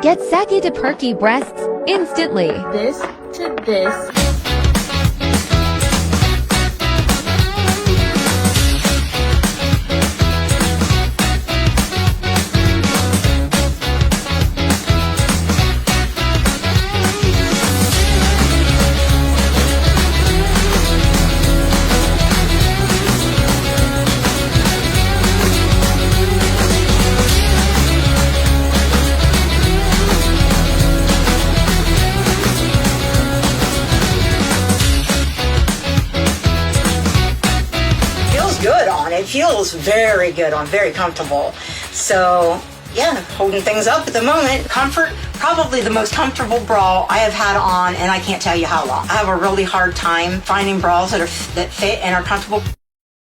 Get saggy to perky breasts instantly. This to this. Good on. It feels very good on, very comfortable. So yeah, holding things up at the moment. Comfort, probably the most comfortable bra I have had on, and I can't tell you how long. I have a really hard time finding bras that fit and are comfortable.